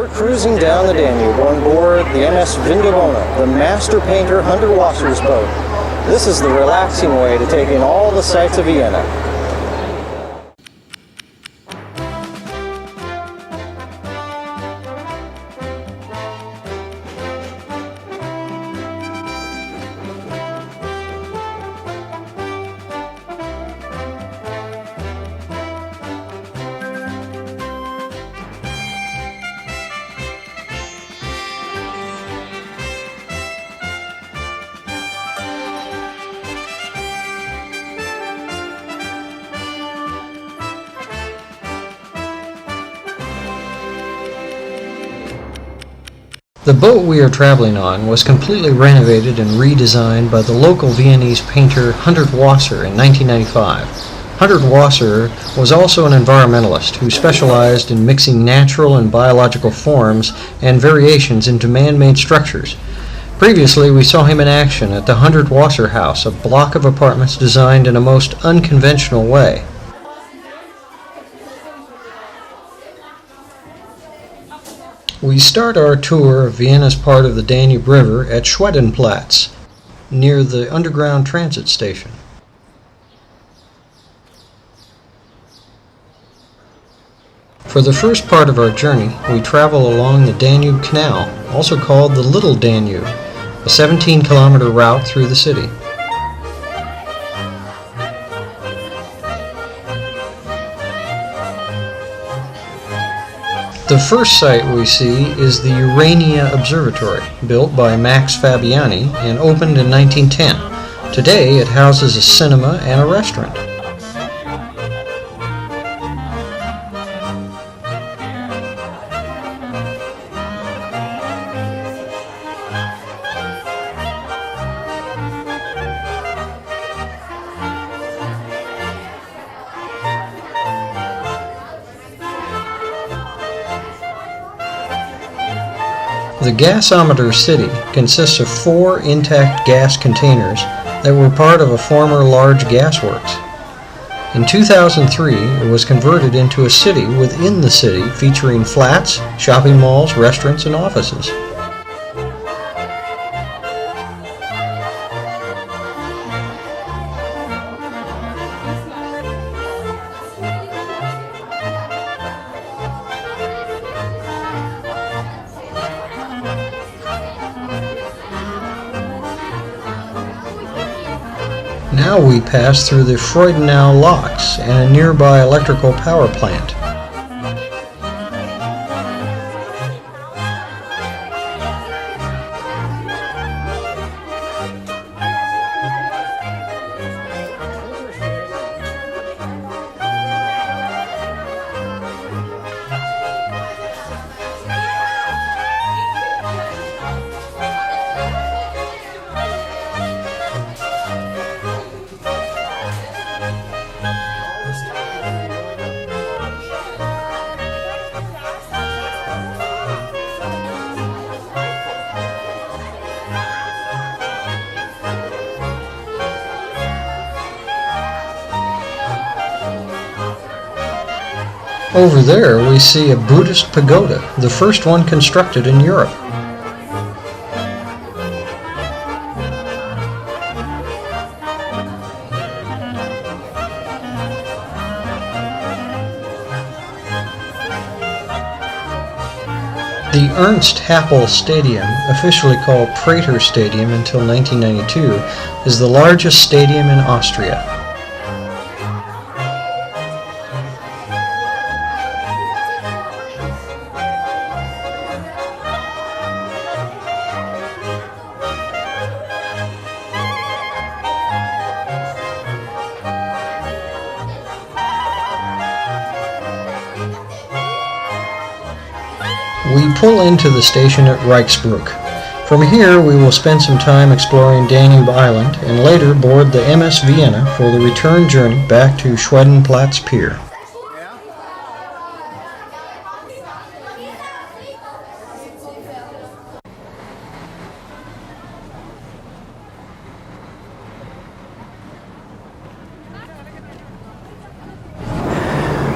We're cruising down the Danube on board the MS Vindolona, the master painter Hunter Wasser's boat. This is the relaxing way to take in all the sights of Vienna. The boat we are traveling on was completely renovated and redesigned by the local Viennese painter Hunter Wasser in 1995. Hunter Wasser was also an environmentalist who specialized in mixing natural and biological forms and variations into man-made structures. Previously, we saw him in action at the Hunter Wasser House, a block of apartments designed in a most unconventional way. We start our tour of Vienna's part of the Danube River at Schwedenplatz, near the underground transit station. For the first part of our journey, we travel along the Danube Canal, also called the Little Danube, a 17-kilometer route through the city. The first site we see is the Urania Observatory, built by Max Fabiani and opened in 1910. Today it houses a cinema and a restaurant. The gasometer city consists of 4 intact gas containers that were part of a former large gasworks. In 2003, it was converted into a city within the city, featuring flats, shopping malls, restaurants, and offices. Now we pass through the Freudenau locks and a nearby electrical power plant. Over there we see a Buddhist pagoda, the first one constructed in Europe. The Ernst Happel Stadium, officially called Prater Stadium until 1992, is the largest stadium in Austria. We pull into the station at Reichsbrucke. From here we will spend some time exploring Danube Island and later board the MS Vienna for the return journey back to Schwedenplatz Pier.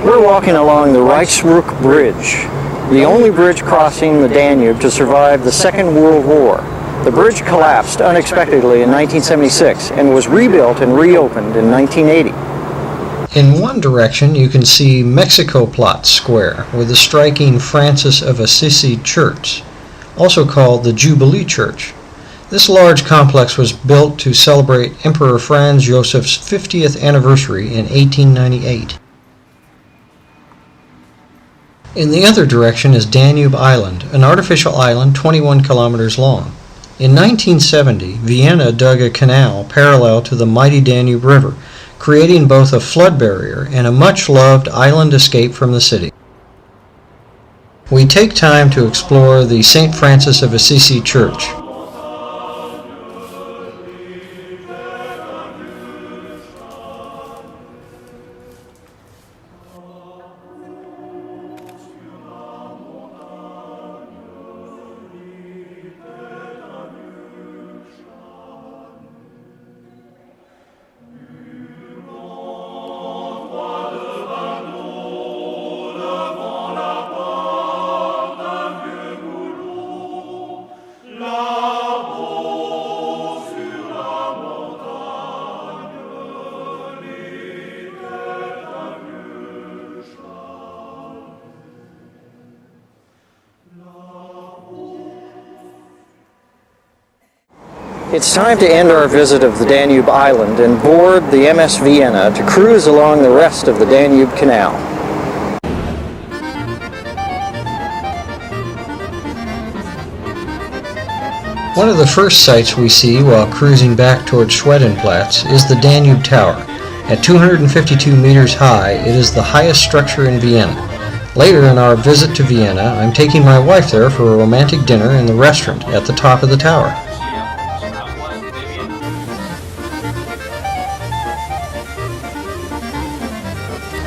We're walking along the Reichsbrucke Bridge, the only bridge crossing the Danube to survive the Second World War. The bridge collapsed unexpectedly in 1976 and was rebuilt and reopened in 1980. In one direction you can see Mexikoplatz Square with the striking Francis of Assisi Church, also called the Jubilee Church. This large complex was built to celebrate Emperor Franz Josef's 50th anniversary in 1898. In the other direction is Danube Island, an artificial island 21 kilometers long. In 1970, Vienna dug a canal parallel to the mighty Danube River, creating both a flood barrier and a much-loved island escape from the city. We take time to explore the St. Francis of Assisi Church. It's time to end our visit of the Danube Island and board the MS Vienna to cruise along the rest of the Danube Canal. One of the first sights we see while cruising back toward Schwedenplatz is the Danube Tower. At 252 meters high, it is the highest structure in Vienna. Later in our visit to Vienna, I'm taking my wife there for a romantic dinner in the restaurant at the top of the tower.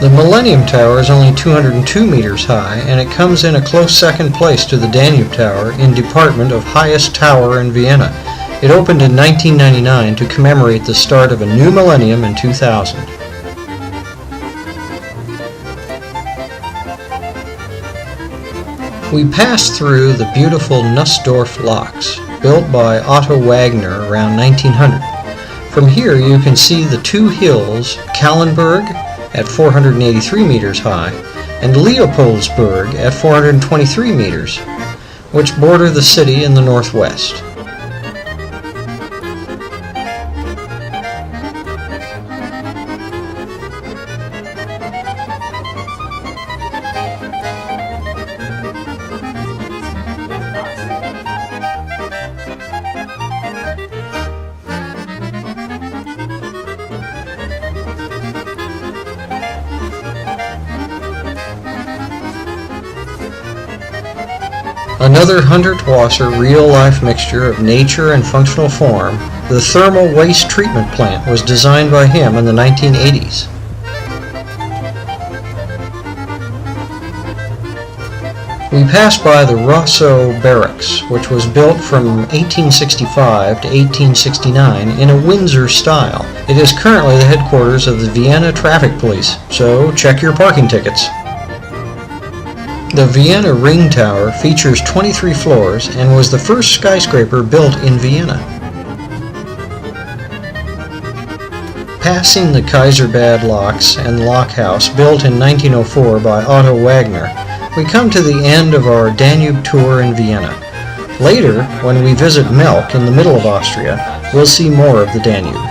The Millennium Tower is only 202 meters high, and it comes in a close second place to the Danube Tower in department of highest tower in Vienna. It opened in 1999 to commemorate the start of a new millennium in 2000. We passed through the beautiful Nussdorf locks, built by Otto Wagner around 1900. From here you can see the two hills, Kallenberg at 483 meters high, and Leopoldsburg at 423 meters, which border the city in the northwest. Another Hundertwasser real-life mixture of nature and functional form, the thermal waste treatment plant was designed by him in the 1980s. We passed by the Rosso Barracks, which was built from 1865 to 1869 in a Windsor style. It is currently the headquarters of the Vienna Traffic Police, so check your parking tickets. The Vienna Ring Tower features 23 floors and was the first skyscraper built in Vienna. Passing the Kaiserbad locks and lock house built in 1904 by Otto Wagner, we come to the end of our Danube tour in Vienna. Later, when we visit Melk in the middle of Austria, we'll see more of the Danube.